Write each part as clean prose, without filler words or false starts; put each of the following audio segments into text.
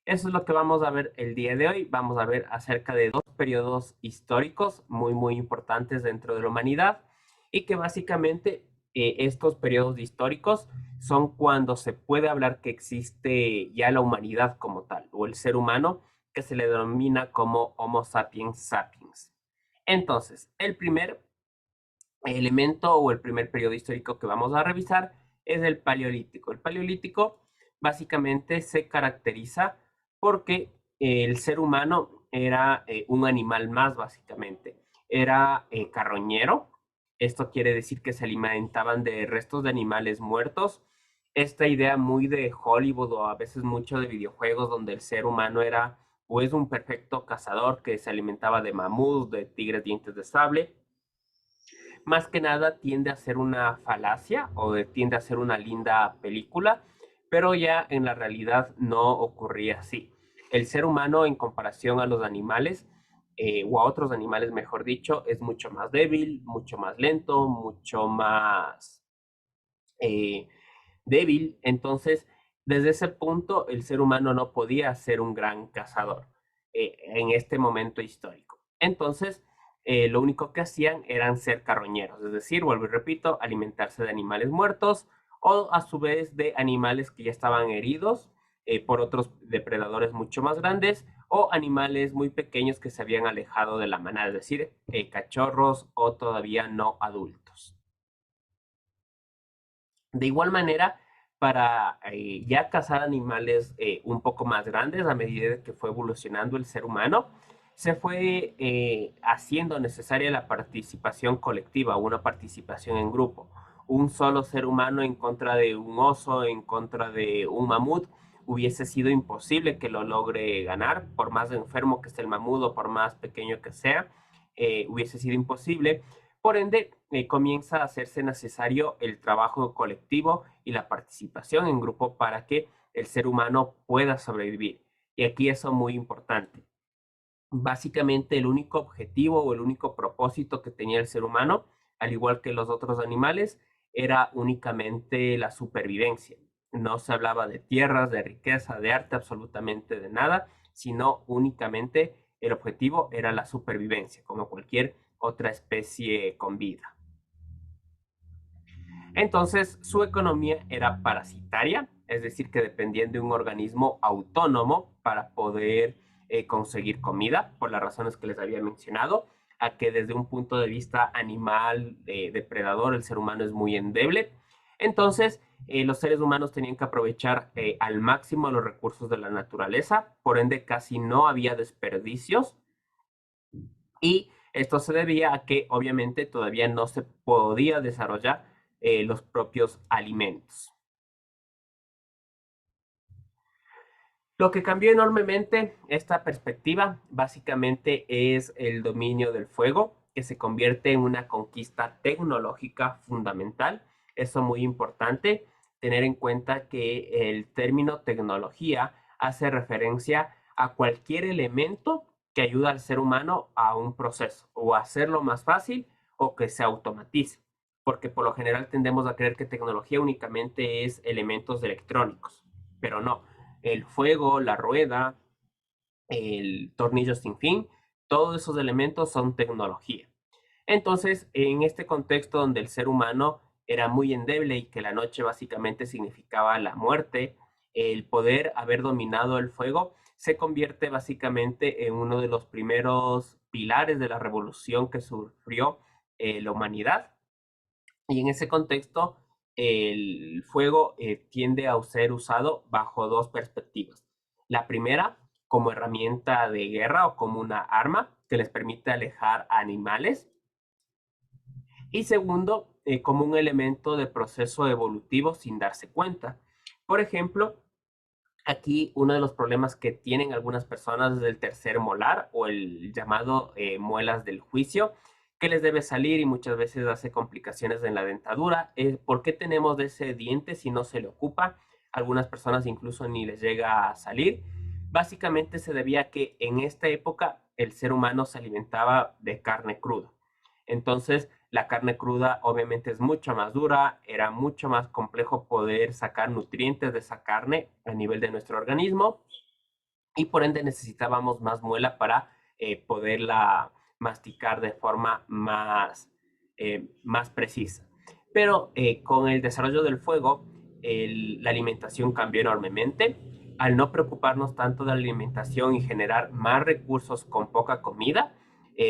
Eso es lo que vamos a ver el día de hoy. Vamos a ver acerca de dos periodos históricos muy importantes dentro de la humanidad y que básicamente estos periodos históricos son cuando se puede hablar que existe ya la humanidad como tal o el ser humano que se le denomina como Homo sapiens sapiens. Entonces, el primer elemento o el primer periodo histórico que vamos a revisar es el Paleolítico. El Paleolítico básicamente se caracteriza porque el ser humano era un animal más, básicamente. Era carroñero. Esto quiere decir que se alimentaban de restos de animales muertos. Esta idea muy de Hollywood o a veces mucho de videojuegos donde el ser humano era pues un perfecto cazador que se alimentaba de mamuts, de tigres dientes de sable, más que nada tiende a ser una falacia o tiende a ser una linda película, pero ya en la realidad no ocurría así. El ser humano en comparación a los animales, o a otros animales mejor dicho, es mucho más débil, mucho más lento, mucho más eh, débil. Entonces, desde ese punto, el ser humano no podía ser un gran cazador en este momento histórico. Entonces, lo único que hacían eran ser carroñeros, es decir, vuelvo y repito, alimentarse de animales muertos o a su vez de animales que ya estaban heridos por otros depredadores mucho más grandes o animales muy pequeños que se habían alejado de la manada, es decir, cachorros o todavía no adultos. De igual manera, para ya cazar animales un poco más grandes a medida que fue evolucionando el ser humano, se fue haciendo necesaria la participación colectiva, una participación en grupo. Un solo ser humano en contra de un oso, en contra de un mamut, hubiese sido imposible que lo logre ganar, por más enfermo que esté el mamut o por más pequeño que sea, hubiese sido imposible. Por ende, comienza a hacerse necesario el trabajo colectivo y la participación en grupo para que el ser humano pueda sobrevivir. Y aquí eso es muy importante. Básicamente el único objetivo o el único propósito que tenía el ser humano, al igual que los otros animales, era únicamente la supervivencia. No se hablaba de tierras, de riqueza, de arte, absolutamente de nada, sino únicamente el objetivo era la supervivencia, como cualquier otra especie con vida. Entonces, su economía era parasitaria, es decir, que dependían de un organismo autónomo para poder conseguir comida, por las razones que les había mencionado, a que desde un punto de vista animal, depredador, el ser humano es muy endeble. Entonces, los seres humanos tenían que aprovechar al máximo los recursos de la naturaleza, por ende casi no había desperdicios y esto se debía a que obviamente todavía no se podía desarrollar los propios alimentos. Lo que cambió enormemente esta perspectiva básicamente es el dominio del fuego, que se convierte en una conquista tecnológica fundamental. Eso es muy importante, tener en cuenta que el término tecnología hace referencia a cualquier elemento que ayuda al ser humano a un proceso o a hacerlo más fácil o que se automatice, porque por lo general tendemos a creer que tecnología únicamente es elementos electrónicos, pero no, el fuego, la rueda, el tornillo sin fin, todos esos elementos son tecnología. Entonces, en este contexto donde el ser humano era muy endeble y que la noche básicamente significaba la muerte, el poder haber dominado el fuego se convierte básicamente en uno de los primeros pilares de la revolución que sufrió la humanidad. Y en ese contexto, el fuego tiende a ser usado bajo dos perspectivas. La primera, como herramienta de guerra o como una arma que les permite alejar a animales. Y segundo, como un elemento de proceso evolutivo sin darse cuenta. Por ejemplo, aquí uno de los problemas que tienen algunas personas es el tercer molar o el llamado muelas del juicio, que les debe salir y muchas veces hace complicaciones en la dentadura. ¿Por qué tenemos ese diente si no se le ocupa? Algunas personas incluso ni les llega a salir. Básicamente se debía a que en esta época el ser humano se alimentaba de carne cruda. Entonces, la carne cruda obviamente es mucho más dura, era mucho más complejo poder sacar nutrientes de esa carne a nivel de nuestro organismo y por ende necesitábamos más muela para poderla masticar de forma más precisa. Pero con el desarrollo del fuego, la alimentación cambió enormemente. Al no preocuparnos tanto de la alimentación y generar más recursos con poca comida,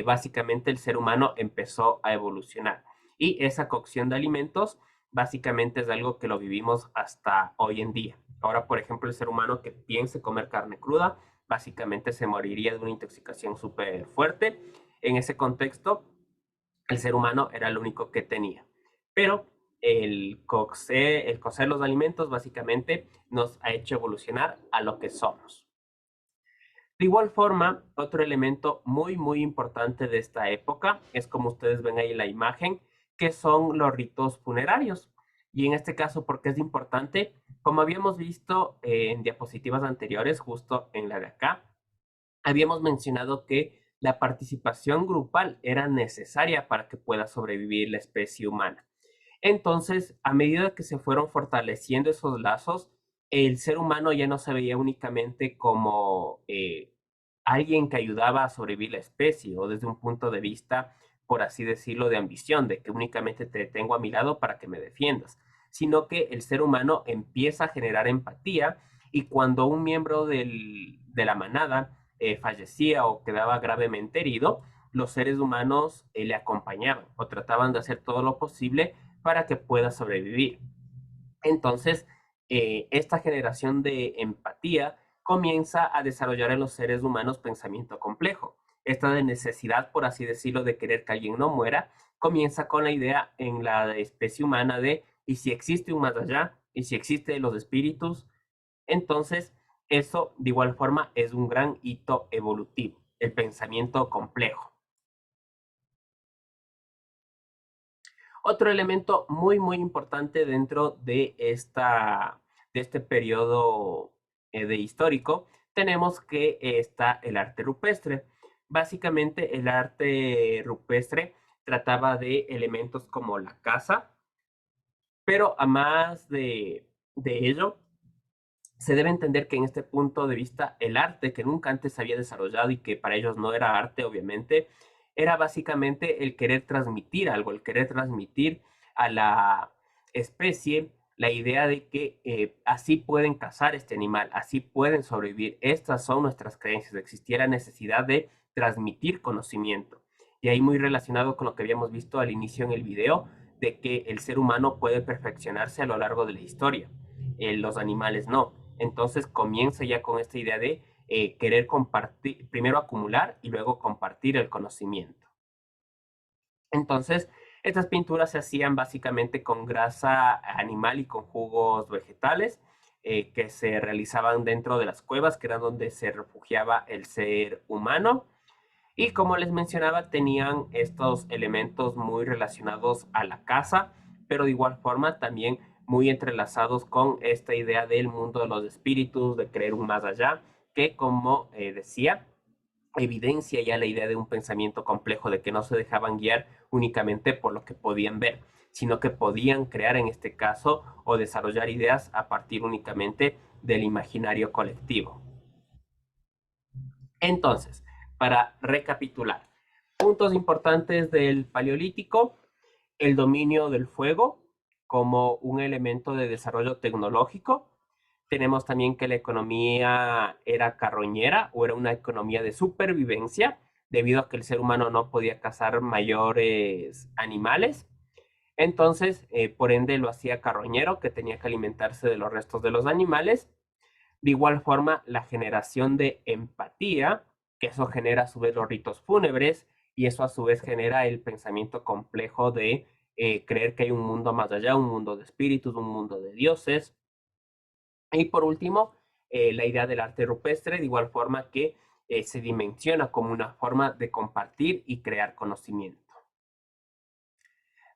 básicamente el ser humano empezó a evolucionar. Y esa cocción de alimentos básicamente es algo que lo vivimos hasta hoy en día. Ahora, por ejemplo, el ser humano que piense comer carne cruda, básicamente se moriría de una intoxicación súper fuerte. En ese contexto, el ser humano era lo único que tenía. Pero el cocer los alimentos básicamente nos ha hecho evolucionar a lo que somos. De igual forma, otro elemento muy importante de esta época es como ustedes ven ahí en la imagen, que son los ritos funerarios. Y en este caso, ¿por qué es importante? Como habíamos visto en diapositivas anteriores, justo en la de acá, habíamos mencionado que la participación grupal era necesaria para que pueda sobrevivir la especie humana. Entonces, a medida que se fueron fortaleciendo esos lazos, el ser humano ya no se veía únicamente como alguien que ayudaba a sobrevivir la especie o desde un punto de vista, por así decirlo, de ambición, de que únicamente te tengo a mi lado para que me defiendas, sino que el ser humano empieza a generar empatía y cuando un miembro de la manada fallecía o quedaba gravemente herido, los seres humanos le acompañaban o trataban de hacer todo lo posible para que pueda sobrevivir. Entonces, esta generación de empatía comienza a desarrollar en los seres humanos pensamiento complejo. Esta de necesidad, por así decirlo, de querer que alguien no muera, comienza con la idea en la especie humana de, ¿y si existe un más allá? ¿Y si existen los espíritus? Entonces, eso de igual forma es un gran hito evolutivo, el pensamiento complejo. Otro elemento muy importante dentro de este periodo de histórico, tenemos que está el arte rupestre. Básicamente, el arte rupestre trataba de elementos como la caza, pero a más de ello, se debe entender que en este punto de vista el arte que nunca antes se había desarrollado y que para ellos no era arte, obviamente, era básicamente el querer transmitir algo, el querer transmitir a la especie la idea de que así pueden cazar este animal, así pueden sobrevivir. Estas son nuestras creencias. Existía la necesidad de transmitir conocimiento. Y ahí muy relacionado con lo que habíamos visto al inicio en el video, de que el ser humano puede perfeccionarse a lo largo de la historia. Los animales no. Entonces comienza ya con esta idea de querer compartir, primero acumular y luego compartir el conocimiento. Entonces, estas pinturas se hacían básicamente con grasa animal y con jugos vegetales que se realizaban dentro de las cuevas, que era donde se refugiaba el ser humano. Y como les mencionaba, tenían estos elementos muy relacionados a la caza, pero de igual forma también muy entrelazados con esta idea del mundo de los espíritus, de creer un más allá, que como decía, evidencia ya la idea de un pensamiento complejo, de que no se dejaban guiar únicamente por lo que podían ver, sino que podían crear en este caso o desarrollar ideas a partir únicamente del imaginario colectivo. Entonces, para recapitular, puntos importantes del Paleolítico: el dominio del fuego como un elemento de desarrollo tecnológico. Tenemos también que la economía era carroñera o era una economía de supervivencia, debido a que el ser humano no podía cazar mayores animales. Entonces, por ende, lo hacía carroñero, que tenía que alimentarse de los restos de los animales. De igual forma, la generación de empatía, que eso genera a su vez los ritos fúnebres y eso a su vez genera el pensamiento complejo de creer que hay un mundo más allá, un mundo de espíritus, un mundo de dioses. Y por último, la idea del arte rupestre, de igual forma que se dimensiona como una forma de compartir y crear conocimiento.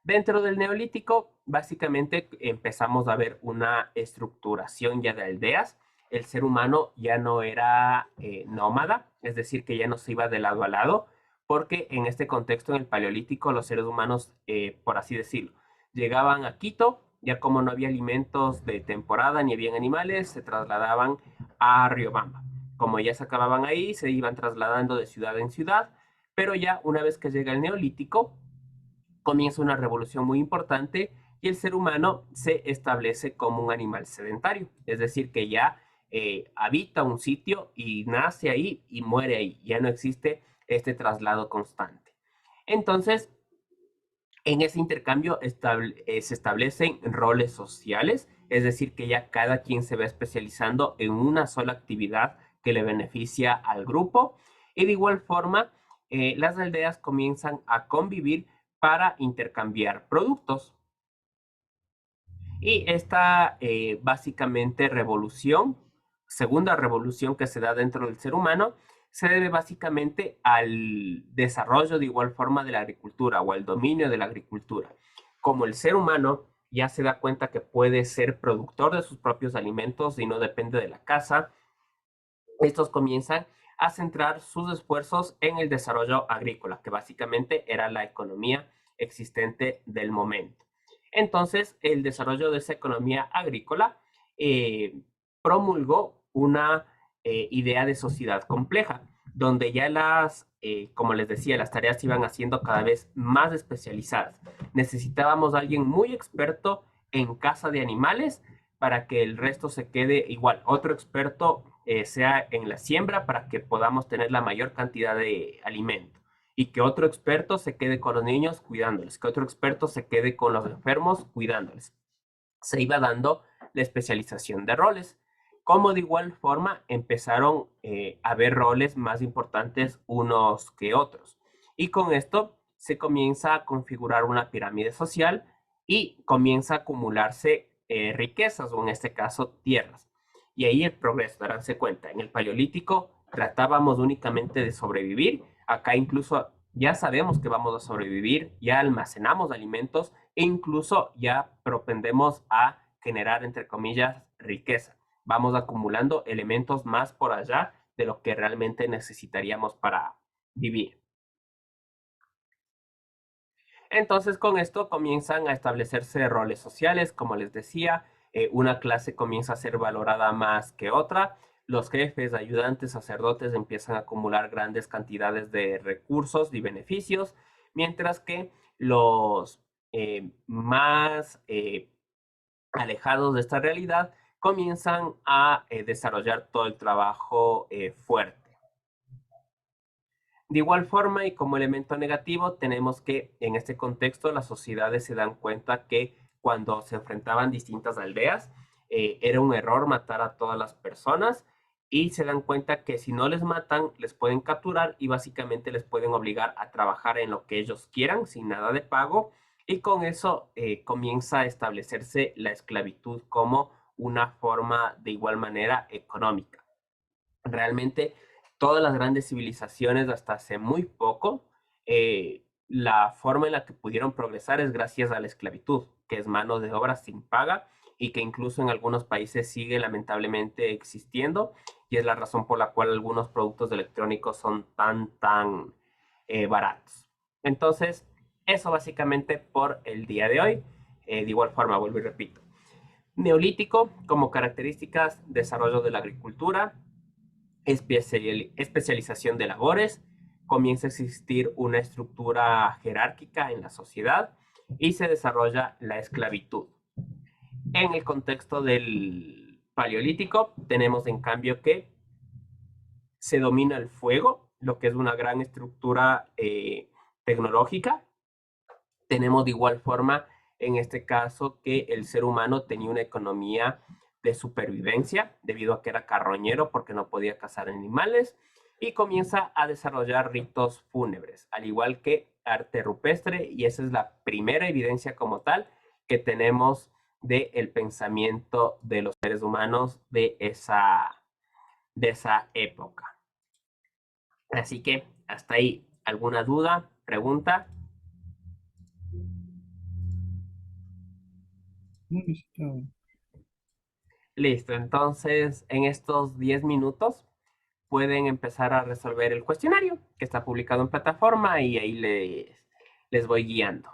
Dentro del neolítico, básicamente empezamos a ver una estructuración ya de aldeas. El ser humano ya no era nómada, es decir, que ya no se iba de lado a lado, porque en este contexto, en el paleolítico, los seres humanos, por así decirlo, llegaban a Quito, ya como no había alimentos de temporada ni había animales, se trasladaban a Riobamba. como ya se acababan ahí, se iban trasladando de ciudad en ciudad, pero ya una vez que llega el Neolítico, comienza una revolución muy importante y el ser humano se establece como un animal sedentario, es decir, que ya habita un sitio y nace ahí y muere ahí, ya no existe este traslado constante. Entonces, en ese intercambio se establecen roles sociales, es decir, que ya cada quien se va especializando en una sola actividad que le beneficia al grupo. Y de igual forma, las aldeas comienzan a convivir para intercambiar productos. Y esta básicamente revolución, segunda revolución que se da dentro del ser humano, se debe básicamente al desarrollo de igual forma de la agricultura o al dominio de la agricultura. Como el ser humano ya se da cuenta que puede ser productor de sus propios alimentos y no depende de la casa, estos comienzan a centrar sus esfuerzos en el desarrollo agrícola, que básicamente era la economía existente del momento. Entonces, el desarrollo de esa economía agrícola eh, promulgó una idea de sociedad compleja, donde ya como les decía, las tareas se iban haciendo cada vez más especializadas. Necesitábamos a alguien muy experto en caza de animales para que el resto se quede igual. Otro experto sea en la siembra para que podamos tener la mayor cantidad de alimento. Y que otro experto se quede con los niños cuidándoles, que otro experto se quede con los enfermos cuidándoles. Se iba dando la especialización de roles. Como de igual forma empezaron a haber roles más importantes unos que otros. Y con esto se comienza a configurar una pirámide social y comienza a acumularse riquezas, o en este caso tierras. Y ahí el progreso, daránse cuenta, en el Paleolítico tratábamos únicamente de sobrevivir, acá incluso ya sabemos que vamos a sobrevivir, ya almacenamos alimentos e incluso ya propendemos a generar, entre comillas, riqueza. Vamos acumulando elementos más por allá de lo que realmente necesitaríamos para vivir. Entonces, con esto comienzan a establecerse roles sociales, como les decía, una clase comienza a ser valorada más que otra, los jefes, ayudantes, sacerdotes empiezan a acumular grandes cantidades de recursos y beneficios, mientras que los más alejados de esta realidad comienzan a desarrollar todo el trabajo fuerte. De igual forma, y como elemento negativo, tenemos que en este contexto las sociedades se dan cuenta que cuando se enfrentaban distintas aldeas, era un error matar a todas las personas y se dan cuenta que si no les matan, les pueden capturar y básicamente les pueden obligar a trabajar en lo que ellos quieran sin nada de pago y con eso comienza a establecerse la esclavitud como una forma de igual manera económica. Realmente todas las grandes civilizaciones hasta hace muy poco, la forma en la que pudieron progresar es gracias a la esclavitud, que es mano de obra sin paga y que incluso en algunos países sigue lamentablemente existiendo y es la razón por la cual algunos productos electrónicos son tan baratos. Entonces, eso básicamente por el día de hoy. De igual forma, vuelvo y repito. Neolítico, como características, desarrollo de la agricultura, especialización de labores, comienza a existir una estructura jerárquica en la sociedad y se desarrolla la esclavitud. En el contexto del Paleolítico tenemos en cambio que se domina el fuego, lo que es una gran estructura tecnológica. Tenemos de igual forma, en este caso, que el ser humano tenía una economía de supervivencia debido a que era carroñero porque no podía cazar animales y comienza a desarrollar ritos fúnebres, al igual que arte rupestre, y esa es la primera evidencia como tal que tenemos del pensamiento de los seres humanos de esa época. Así que hasta ahí, ¿alguna duda, pregunta? Listo. Listo, entonces en estos 10 minutos pueden empezar a resolver el cuestionario que está publicado en plataforma y ahí les voy guiando.